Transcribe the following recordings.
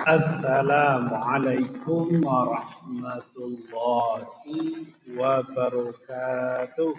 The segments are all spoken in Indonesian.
Assalamualaikum warahmatullahi wabarakatuh.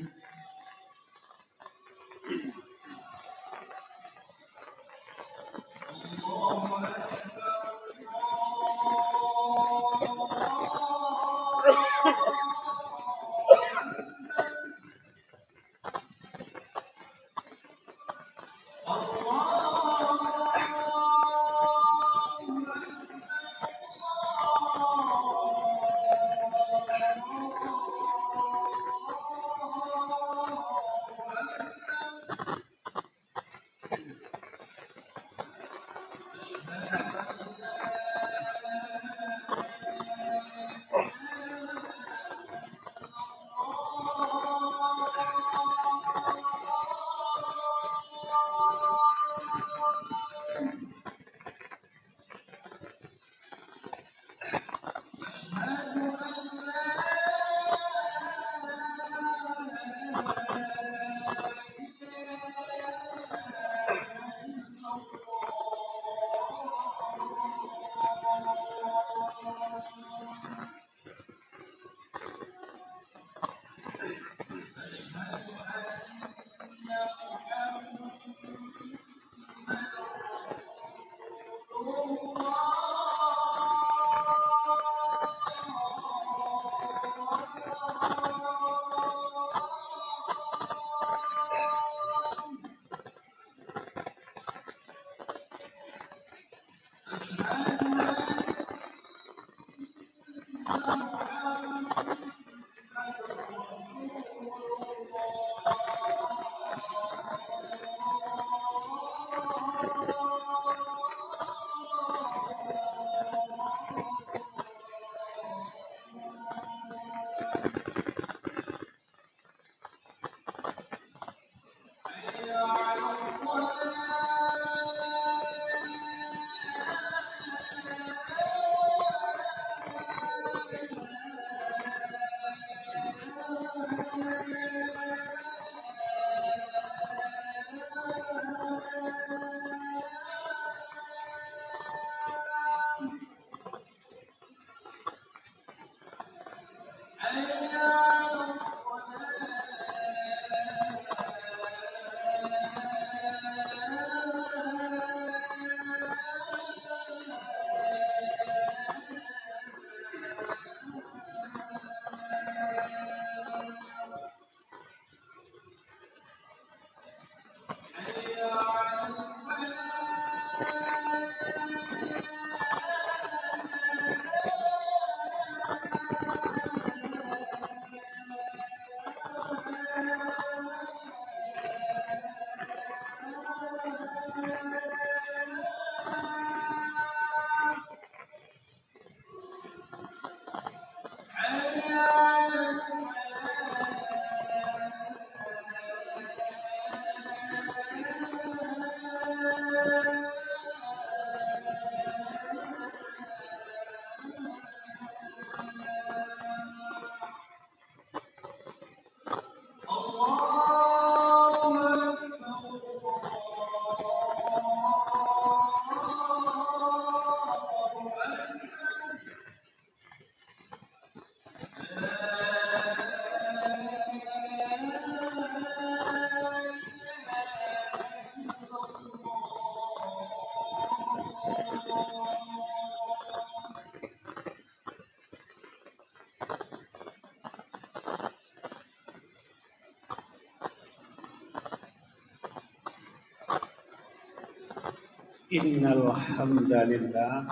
Innal hamdalillah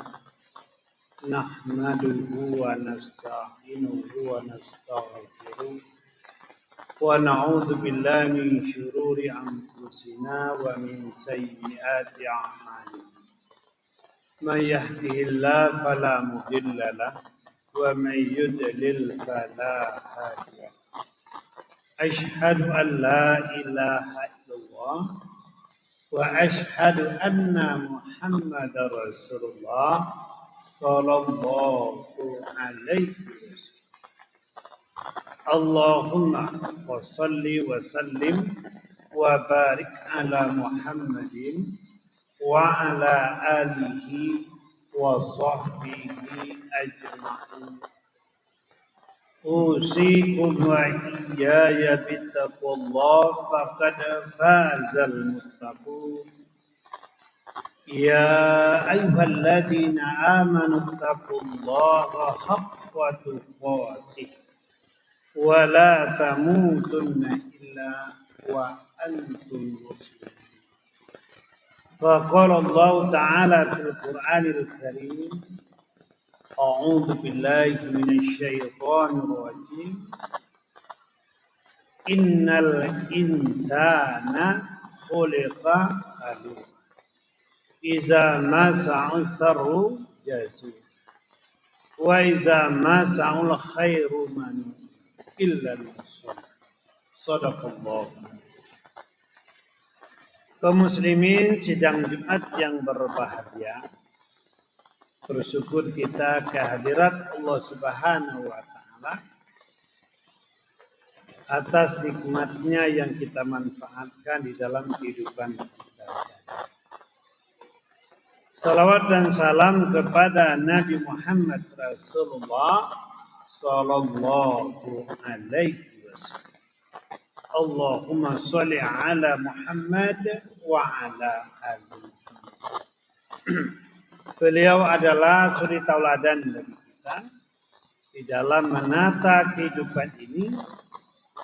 nahmaduhu wa nasta'inuhu wa nastaghfiruh wa na'udzu billahi min syururi anfusina wa min sayyiati a'malina. Man yahdihillahu fala mudilla lahu wa man yudlil fala hadiya lahu. Asyhadu an la ilaha illallah wa asyhadu anna Muhammadar Rasulullah sallallahu alaihi wasallam. Allahumma wa salli wa sallim wa barik ala Muhammadin wa ala alihi وصحبه أجمعين أوصيكم وإياي بتقوى الله فقد فاز المتقون يا أيها الذين آمنوا اتقوا الله حق تقاته ولا تموتن إلا وأنتم مسلمون فقال الله تعالى في القرآن الكريم أعوذ بالله من الشيطان الرجيم إن الإنسان خلق هلوعا إذا مسه الشر جزوعا وإذا مسه الخير منوعا إلا المصلين صدق الله. Kaum muslimin sidang Jumat yang berbahagia, bersyukur kita kehadirat Allah Subhanahu wa Ta'ala atas nikmatnya yang kita manfaatkan di dalam kehidupan kita. Salawat dan salam kepada Nabi Muhammad Rasulullah Sallallahu Alaihi Wasallam. Allahumma sholli ala Muhammad wa ala ali Muhammad. Beliau adalah suri tauladan bagi kita di dalam menata kehidupan ini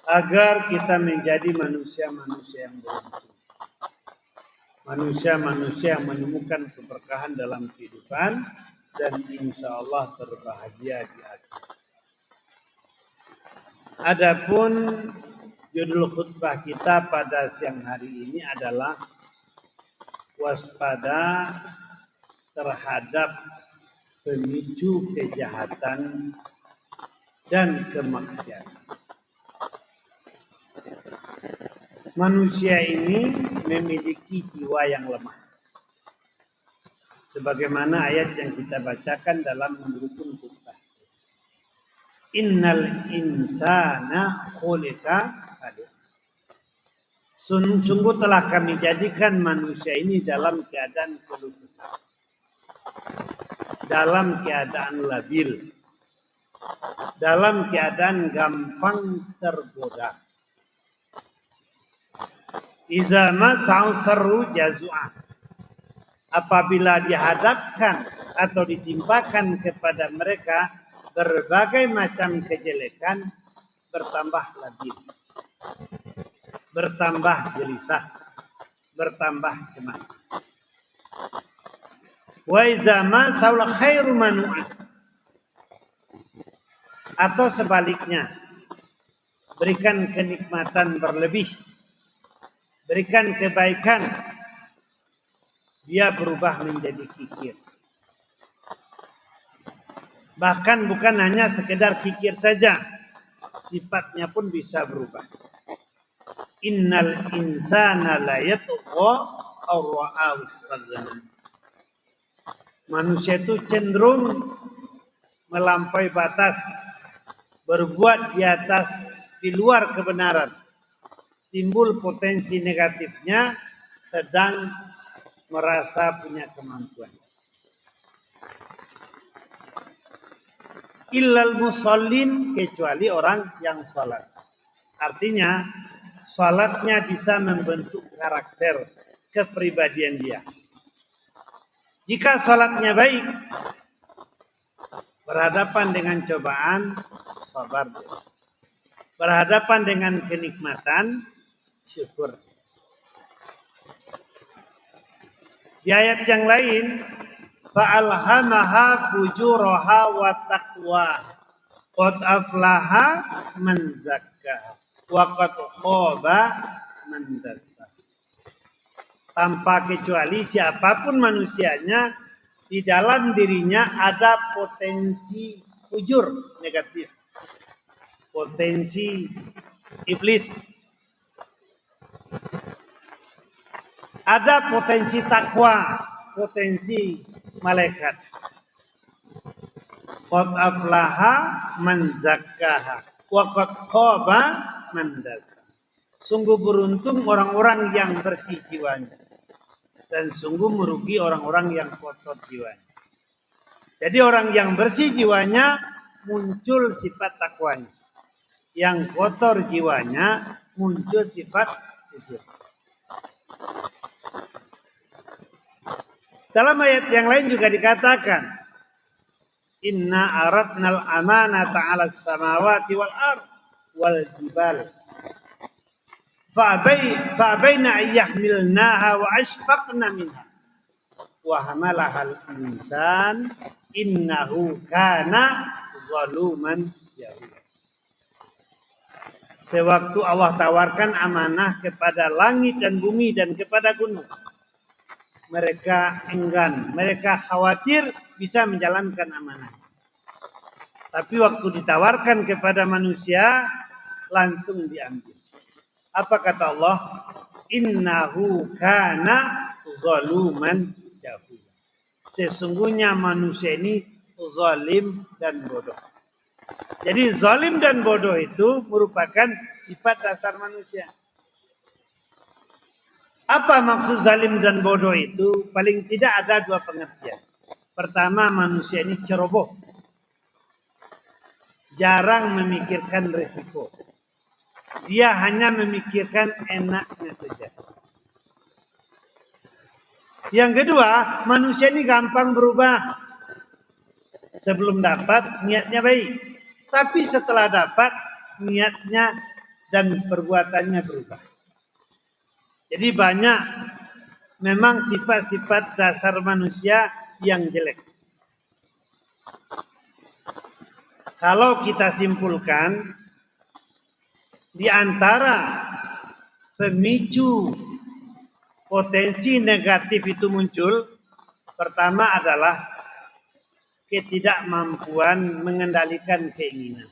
agar kita menjadi manusia-manusia yang beruntung. Manusia-manusia yang menemukan keberkahan dalam kehidupan dan insya Allah berbahagia di akhir. Adapun judul khutbah kita pada siang hari ini adalah waspada terhadap pemicu kejahatan dan kemaksiatan. Manusia ini memiliki jiwa yang lemah. Sebagaimana ayat yang kita bacakan dalam rukun khutbah. Innal insana khuliqa halu'a. Sungguh telah kami jadikan manusia ini dalam keadaan keluh kesah. Dalam keadaan labil. Dalam keadaan gampang tergoda. Iza masa'u sarru jazua. Apabila dihadapkan atau ditimpakan kepada mereka berbagai macam kejelekan, bertambah labil, bertambah gelisah, bertambah cemas. Wa iza masa'u khairu manu'a. Atau sebaliknya, berikan kenikmatan berlebih, berikan kebaikan, dia berubah menjadi kikir. Bahkan bukan hanya sekedar kikir saja, sifatnya pun bisa berubah. Innal insana la yatgha aw ra'ahu istaghna. Manusia itu cenderung melampaui batas, berbuat di atas, di luar kebenaran. Timbul potensi negatifnya, sedang merasa punya kemampuan. Illal musallin, kecuali orang yang salat. Artinya, salatnya bisa membentuk karakter kepribadian dia. Jika salatnya baik, berhadapan dengan cobaan, sabar dia. Berhadapan dengan kenikmatan, syukur. Di ayat yang lain, fa'alhamaha fujuraha wa taqwa. Qad aflaha man zakkaha wa qad khaba man dassaha. Tanpa kecuali siapapun manusianya, di dalam dirinya ada potensi fujur negatif. Potensi iblis. Ada potensi takwa, potensi malaikat. Qad aflaha man zakkaha wa qad khaba man dassaha. Sungguh beruntung orang-orang yang bersih jiwanya, dan sungguh merugi orang-orang yang kotor jiwanya. Jadi orang yang bersih jiwanya muncul sifat takwanya. Yang kotor jiwanya muncul sifat jujur. Dalam ayat yang lain juga dikatakan, Inna aradnal amanata 'alas samawati wal ard wal jibal. Fa'abaina an yahmilnaha wa ashfaqna minha. Wa hamalahal insan innahu kana zaluman jahula. Sewaktu Allah tawarkan amanah kepada langit dan bumi dan kepada gunung, mereka enggan, mereka khawatir bisa menjalankan amanah. Tapi waktu ditawarkan kepada manusia, langsung diambil. Apa kata Allah? Innahu kana zaluman jahula. Sesungguhnya manusia ini zalim dan bodoh. Jadi zalim dan bodoh itu merupakan sifat dasar manusia. Apa maksud zalim dan bodoh itu? Paling tidak ada dua pengertian. Pertama, manusia ini ceroboh. Jarang memikirkan risiko. Dia hanya memikirkan enaknya saja. Yang kedua, manusia ini gampang berubah. Sebelum dapat, niatnya baik. Tapi setelah dapat, niatnya dan perbuatannya berubah. Jadi banyak memang sifat-sifat dasar manusia yang jelek. Kalau kita simpulkan, di antara pemicu potensi negatif itu muncul, pertama adalah ketidakmampuan mengendalikan keinginan.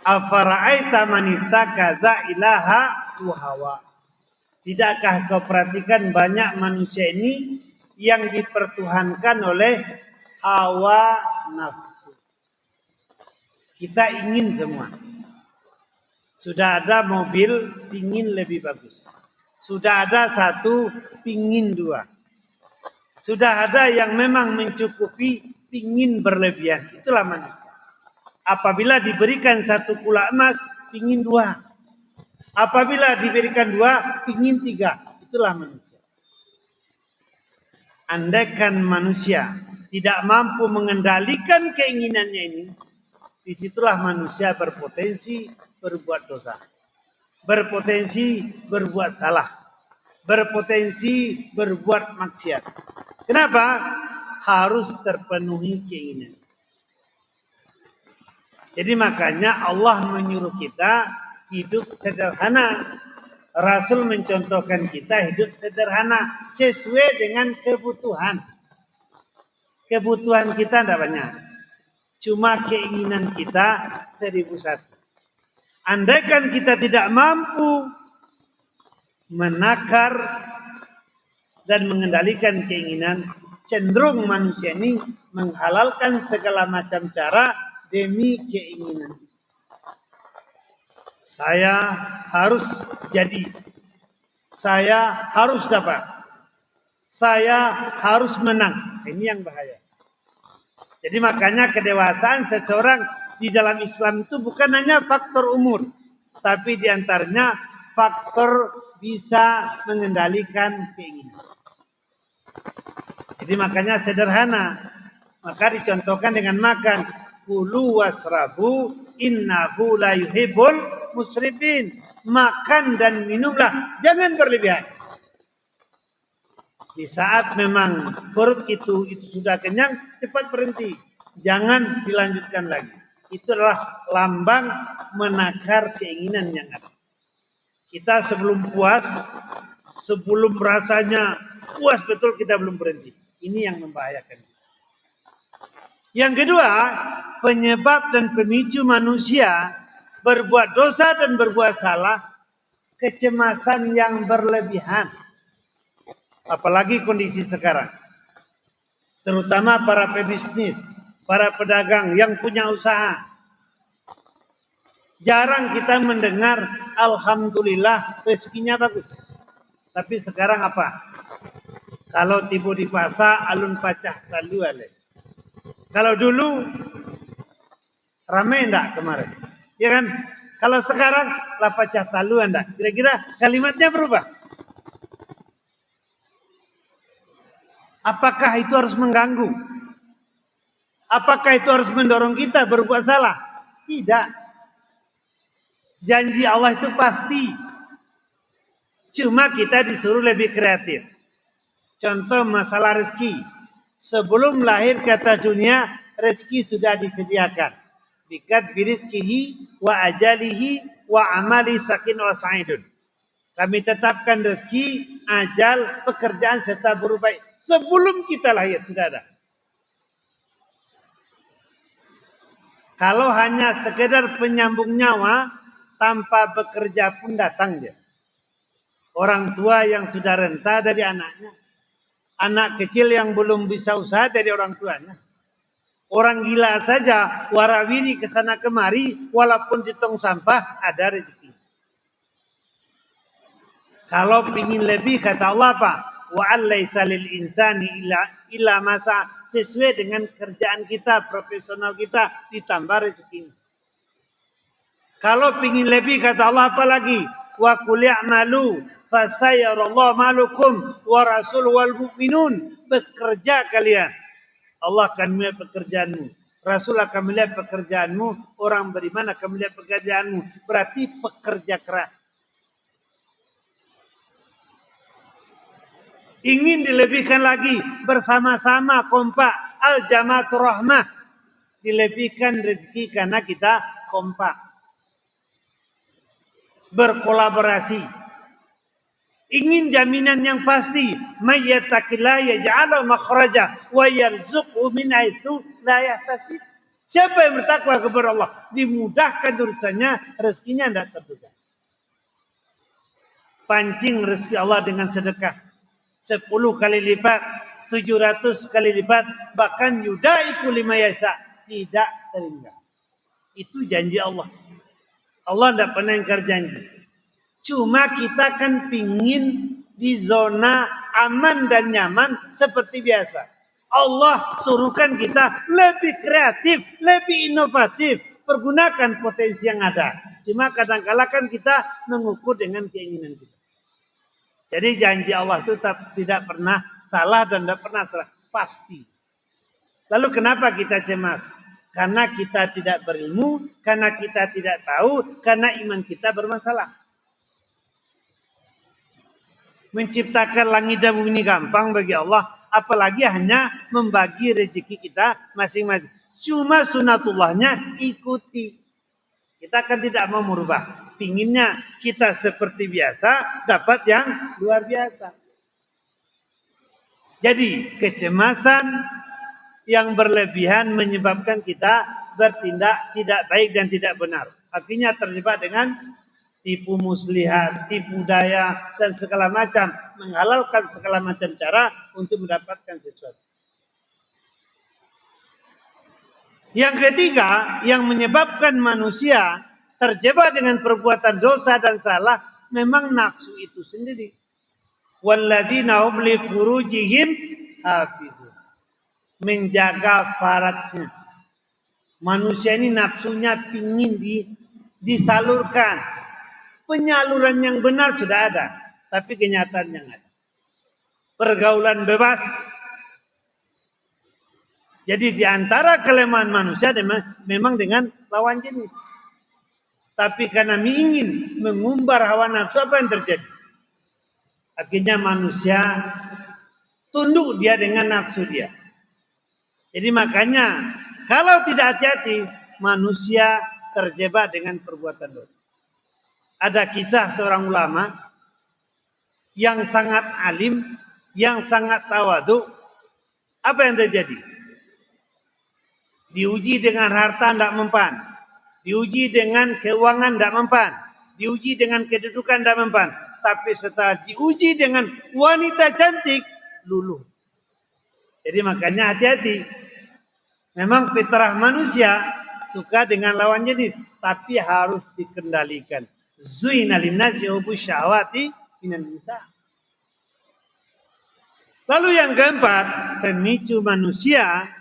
Afara'aita man ittakaza ilaha hawa. Tidakkah kau perhatikan banyak manusia ini yang dipertuhankan oleh hawa nafsu. Kita ingin semua. Sudah ada mobil, pingin lebih bagus. Sudah ada satu, pingin dua. Sudah ada yang memang mencukupi, pingin berlebihan. Itulah manusia. Apabila diberikan satu kula emas, pingin dua. Apabila diberikan dua, pingin tiga. Itulah manusia. Andaikan manusia tidak mampu mengendalikan keinginannya ini, disitulah manusia berpotensi berbuat dosa. Berpotensi berbuat salah. Berpotensi berbuat maksiat. Kenapa? Harus terpenuhi keinginan. Jadi makanya Allah menyuruh kita hidup sederhana. Rasul mencontohkan kita hidup sederhana sesuai dengan kebutuhan. Kebutuhan kita tidak banyak. Cuma keinginan kita 1001. Andaikan kita tidak mampu menakar dan mengendalikan keinginan, cenderung manusia ini menghalalkan segala macam cara demi keinginan. Saya harus jadi. Saya harus dapat. Saya harus menang. Ini yang bahaya. Jadi makanya kedewasaan seseorang di dalam Islam itu bukan hanya faktor umur, tapi diantaranya faktor bisa mengendalikan keinginan. Jadi makanya sederhana. Maka dicontohkan dengan makan. Kulu wasrabu innahu la yuhibbul musrifin. Makan dan minumlah. Jangan berlebihan. Di saat memang perut itu sudah kenyang, cepat berhenti. Jangan dilanjutkan lagi. Itu adalah lambang menakar keinginan yang ada. Kita sebelum puas, sebelum rasanya puas betul, kita belum berhenti. Ini yang membahayakan. Yang kedua, penyebab dan pemicu manusia berbuat dosa dan berbuat salah, kecemasan yang berlebihan. Apalagi kondisi sekarang. Terutama para pebisnis, para pedagang yang punya usaha. Jarang kita mendengar, alhamdulillah rezekinya bagus. Tapi sekarang apa? Kalau tiba di pasar, alun pacah lalu ale. Kalau dulu ramai enggak kemarin? Ya kan? Kalau sekarang lah pacah talu enggak? Kira-kira kalimatnya berubah. Apakah itu harus mengganggu? Apakah itu harus mendorong kita berbuat salah? Tidak. Janji Allah itu pasti. Cuma kita disuruh lebih kreatif. Contoh masalah rezeki. Sebelum lahir kata dunia, rezeki sudah disediakan. Bikat birizkihi wa ajalihi wa amali sakin wa sa'idun. Kami tetapkan rezeki, ajal, pekerjaan serta berubah. Sebelum kita lahir sudah ada. Kalau hanya sekedar penyambung nyawa, tanpa bekerja pun datang dia. Orang tua yang sudah renta dari anaknya. Anak kecil yang belum bisa usaha dari orang tuanya. Orang gila saja warawiri ke sana kemari, walaupun di tong sampah ada rezeki. Kalau ingin lebih kata Allah apa? Wa allaisa lil insani illa masa, sesuai dengan kerjaan kita, profesional kita, ditambah rezeki. Kalau ingin lebih kata Allah apa lagi? Wa qul i'malu fasayarallahu malukum wa rasul wal mu'minun. Bekerja kalian. Allah akan melihat pekerjaanmu. Rasul akan melihat pekerjaanmu. Orang beriman akan melihat pekerjaanmu. Berarti pekerja keras. Ingin dilebihkan lagi bersama-sama kompak. Al-Jamaatul Rahmah. Dilebihkan rezeki karena kita kompak. Berkolaborasi. Ingin jaminan yang pasti, may yattaqillah yaj'al makhraja wa yarzuqhu min haitsu la yahtasib. Siapa yang bertakwa kepada Allah, dimudahkan urusannya, rezekinya tidak terduga. Pancing rezeki Allah dengan sedekah 10 kali lipat, 700 kali lipat, bahkan yudaiku lima yasa, tidak terhingga. Itu janji Allah. Allah tidak pernah ingkar janji. Cuma kita kan pingin di zona aman dan nyaman seperti biasa. Allah suruhkan kita lebih kreatif, lebih inovatif. Pergunakan potensi yang ada. Cuma kadang-kala kan kita mengukur dengan keinginan kita. Jadi janji Allah itu tidak pernah salah dan tidak pernah salah. Pasti. Lalu kenapa kita cemas? Karena kita tidak berilmu, karena kita tidak tahu, karena iman kita bermasalah. Menciptakan langit dan bumi ini gampang bagi Allah, apalagi hanya membagi rezeki kita masing-masing. Cuma sunatullahnya ikuti. Kita kan tidak mau merubah. Pinginnya kita seperti biasa, dapat yang luar biasa. Jadi kecemasan yang berlebihan menyebabkan kita bertindak tidak baik dan tidak benar. Akhirnya terjebak dengan tipu muslihat, tipu daya, dan segala macam. Menghalalkan segala macam cara untuk mendapatkan sesuatu. Yang ketiga, yang menyebabkan manusia terjebak dengan perbuatan dosa dan salah, memang nafsu itu sendiri. Walladzina hum li furujihim hafizun. Menjaga faradnya. Manusia ini nafsunya pingin disalurkan. Penyaluran yang benar sudah ada, tapi kenyataan yang ada. Pergaulan bebas. Jadi di antara kelemahan manusia memang dengan lawan jenis. Tapi karena ingin mengumbar hawa nafsu, apa yang terjadi? Akhirnya manusia tunduk dia dengan nafsu dia. Jadi makanya kalau tidak hati-hati, manusia terjebak dengan perbuatan dosa. Ada kisah seorang ulama yang sangat alim, yang sangat tawadu. Apa yang terjadi? Diuji dengan harta tidak mempan. Diuji dengan keuangan tidak mempan. Diuji dengan kedudukan tidak mempan. Tapi setelah diuji dengan wanita cantik, luluh. Jadi makanya hati-hati. Memang fitrah manusia suka dengan lawan jenis. Tapi harus dikendalikan. Zuina linnasi hubbu syahwati minan nisa. Lalu yang keempat, pemicu manusia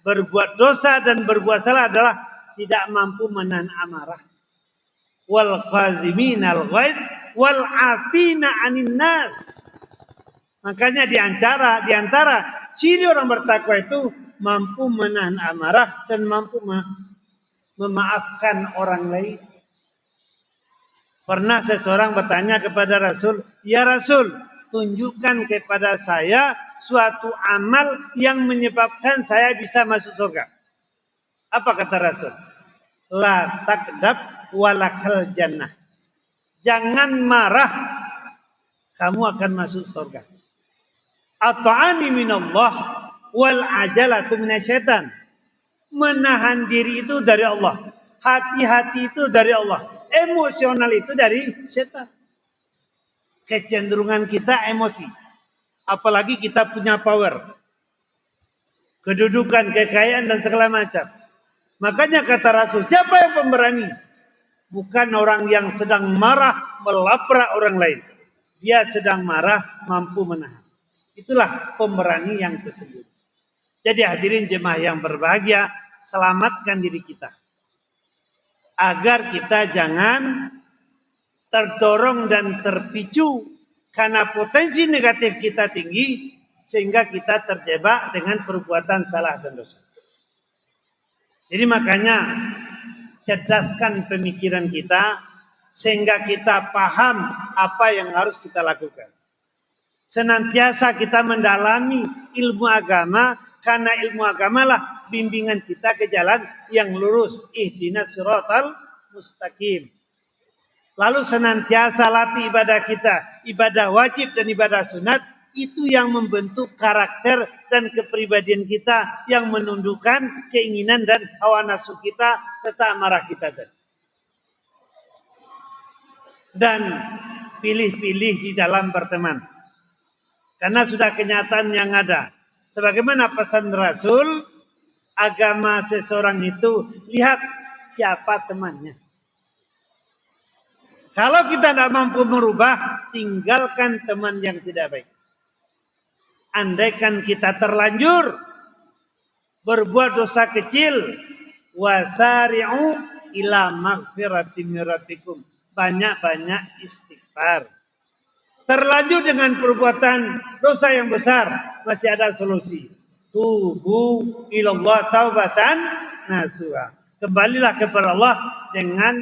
berbuat dosa dan berbuat salah adalah tidak mampu menahan amarah. Wal qaziminal ghaiz wal afina 'anil nas. Makanya di antara ciri orang bertakwa itu mampu menahan amarah dan mampu memaafkan orang lain. Pernah seseorang bertanya kepada Rasul, "Ya Rasul, tunjukkan kepada saya suatu amal yang menyebabkan saya bisa masuk surga." Apa kata Rasul? La takdab walakal jannah. Jangan marah, kamu akan masuk surga. Ata'ani minallah wal ajalatu minasyaitan. Menahan diri itu dari Allah. Hati-hati itu dari Allah. Emosional itu dari setan. Kecenderungan kita emosi. Apalagi kita punya power. Kedudukan, kekayaan dan segala macam. Makanya kata Rasul, siapa yang pemberani? Bukan orang yang sedang marah melabrak orang lain. Dia sedang marah mampu menahan. Itulah pemberani yang sesungguhnya. Jadi hadirin jemaah yang berbahagia, selamatkan diri kita. Agar kita jangan terdorong dan terpicu karena potensi negatif kita tinggi sehingga kita terjebak dengan perbuatan salah dan dosa. Jadi makanya cerdaskan pemikiran kita sehingga kita paham apa yang harus kita lakukan. Senantiasa kita mendalami ilmu agama karena ilmu agamalah bimbingan kita ke jalan yang lurus. Ihdinas siratal mustaqim. Lalu senantiasa latih ibadah kita, ibadah wajib dan ibadah sunat, itu yang membentuk karakter dan kepribadian kita yang menundukkan keinginan dan hawa nafsu kita serta amarah kita. Dan pilih-pilih di dalam berteman. Karena sudah kenyataan yang ada. Sebagaimana pesan Rasul, agama seseorang itu lihat siapa temannya. Kalau kita tidak mampu merubah, tinggalkan teman yang tidak baik. Andaikan kita terlanjur berbuat dosa kecil, wasari'u ila maghfiratin min rabbikum. Banyak-banyak istighfar. Terlanjur dengan perbuatan dosa yang besar, masih ada solusi. Tubu ilallah taubatan nasuha. Kembalilah kepada Allah dengan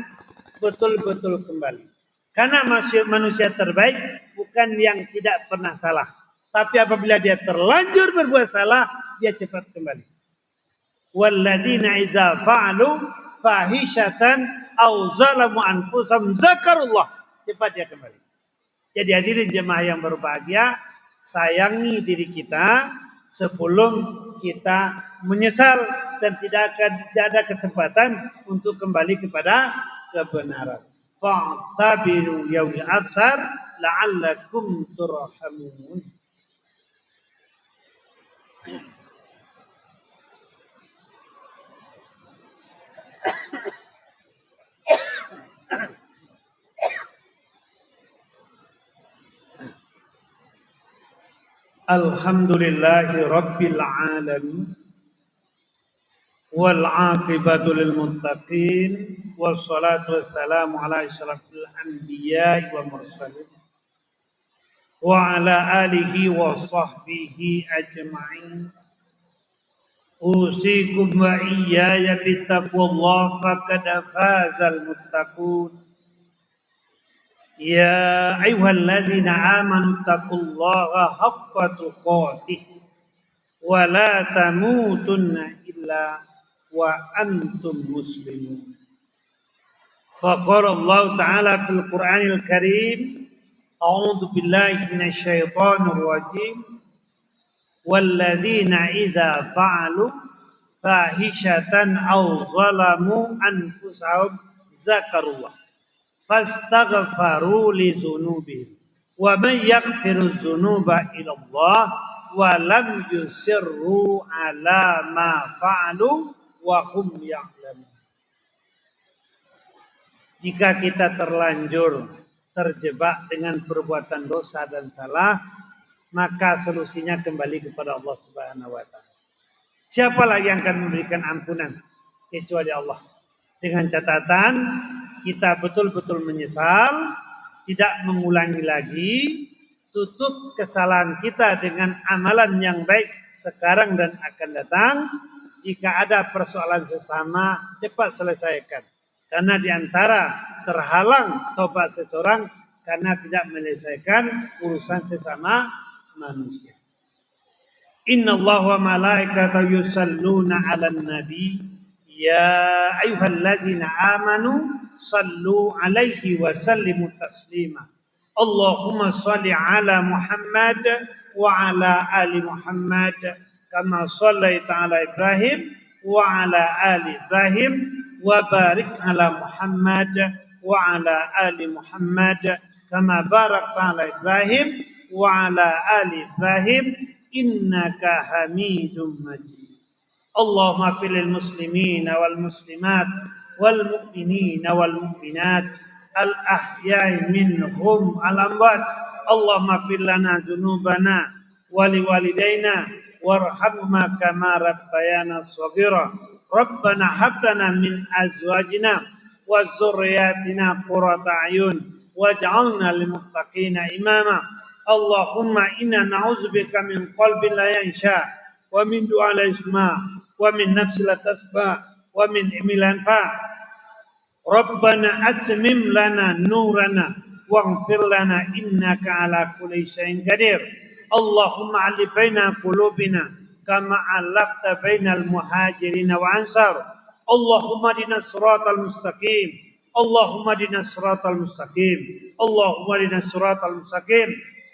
betul-betul kembali. Karena manusia terbaik bukan yang tidak pernah salah. Tapi apabila dia terlanjur berbuat salah, dia cepat kembali. Walladzina idza fa'alu fahishatan aw zalamu anfusahum zakarullah. Cepat dia kembali. Jadi hadirin jemaah yang berbahagia, sayangi diri kita sebelum kita menyesal dan tidak ada kesempatan untuk kembali kepada kebenaran. Fa'tabiru yaumil absar la'allakum turhamun. Alhamdulillahi rabbil alamin wal aqibatu lil muttaqin wassalatu wassalamu ala asyrafil anbiya'i wa mursalin wa ala alihi wa sahbihi ajma'in. Usikum wa iyaya bittaqwallah faqad fazal muttaqun. Ya ayyuhalladzina amanu taqullaha haqqa tuqatih wa la tamutunna illa wa antum muslimun. Faqala Allah Ta'ala fil Qur'anil Karim, a'udzu billahi minasy syaithanir rajim. Walladzina idza fa'alu fahishatan aw zalamu anfusahum zakarullah fastaghfaru li dzunubihim wa man yaghfiru dzunuba illa Allah wa lam yusirru ala ma fa'alu wa hum ya'lamun. Jika kita terlanjur terjebak dengan perbuatan dosa dan salah, maka solusinya kembali kepada Allah Subhanahu wa taala. Siapa lagi yang akan memberikan ampunan kecuali Allah? Dengan catatan kita betul-betul menyesal, tidak mengulangi lagi, tutup kesalahan kita dengan amalan yang baik sekarang dan akan datang. Jika ada persoalan sesama, cepat selesaikan. Karena di antara terhalang tobat seseorang karena tidak menyelesaikan urusan sesama manusia. Inna Allah wa malaikatahu yusalluna 'alan nabi ya ayyuhalladzina amanu sallu 'alaihi wa sallimu taslima. Allahumma shalli 'ala Muhammad wa 'ala ali Muhammad kama shallaita 'ala Ibrahim wa 'ala ali Ibrahim wa barik 'ala Muhammad wa 'ala ali Muhammad kama barakta 'ala Ibrahim wa 'ala ali Ibrahim innaka Hamidum Majid. Allahumma fil muslimina wal muslimat wal mu'minina wal mu'minat al ahya'i minhum al amwat. Allahumma fil lana dzunubana wa liwalidayna warhamhuma kama rabbayana shaghira. Rabbana hab lana min azwajina wa dzurriyyatina qurrata a'yun waj'alna lil muttaqina imama. Allahumma inna na'udzubika min qalbin la yansha wa min du'a la yasma wa min nafsin la tasba wa min ilmin la yanfa. Rabbana atmim lana nurana waghfir lana innaka ala kulli syai'in qadir. Allahumma 'alif baina qulubina kama 'alafta bainal muhajirin wa ansar. Allahumma dinas siratal mustaqim. Allahumma dinas siratal mustaqim. Allahumma dinas siratal mustaqim.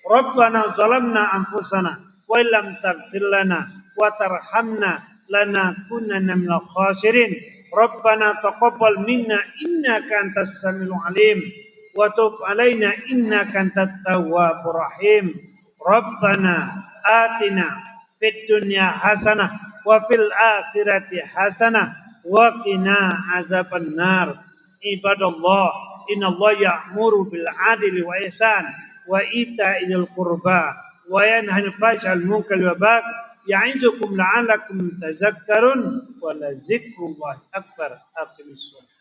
Rabbana zalamna anfusana wa illam taghfir lana wa tarhamna lanakunanna minal khasirin. Rabbana taqabbal minna innaka antas samiul alim wa tub alaina innaka antat tawwabur rahim. Rabbana atina fid dunya hasanah wa fil akhirati hasanah wa qina azabannar. Ibadallah, innallaha ya'muru bil 'adli wa ihsan wa ita'il qurba wa yanha 'anil fahsya'i wal munkari wal baghi ya'idukum la'allakum tadhakkarun wa la dzikrullahi akbar. Aqimissalah.